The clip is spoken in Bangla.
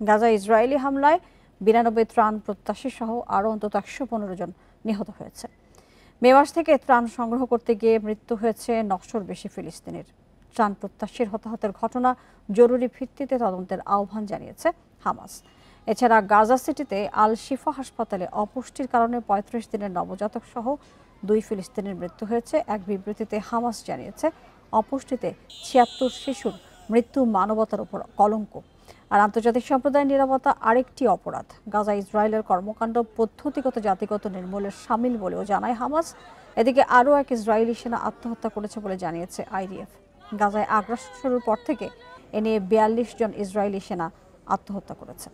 গাজায় ইসরায়েলি হামলায় 92 ত্রাণ প্রত্যাশী সহ আরও অন্তত 115 জন নিহত হয়েছে। মে মাস থেকে ত্রাণ সংগ্রহ করতে গিয়ে মৃত্যু হয়েছে 900-র বেশি ফিলিস্তিনির। ত্রাণ প্রত্যাশীর হতাহতের ঘটনা জরুরি ভিত্তিতে তদন্তের আহ্বান জানিয়েছে হামাস। এছাড়া গাজা সিটিতে আল শিফা হাসপাতালে অপুষ্টির কারণে 35 দিনের নবজাতক সহ 2 ফিলিস্তিনির মৃত্যু হয়েছে। এক বিবৃতিতে হামাস জানিয়েছে, অপুষ্টিতে 76 শিশুর মৃত্যু মানবতার উপর কলঙ্ক। আর আন্তর্জাতিক সম্প্রদায়ের নিরাপত্তা আরেকটি অপরাধ। গাজা ইসরায়েলের কর্মকাণ্ড পদ্ধতিগত জাতিগত নির্মূলের শামিল বলেও জানায় হামাস। এদিকে আরও এক ইসরায়েলি সেনা আত্মহত্যা করেছে বলে জানিয়েছে আইডিএফ। গাজায় আগ্রাসন শুরুর পর থেকে এ নিয়ে 42 জন ইসরায়েলি সেনা আত্মহত্যা করেছে।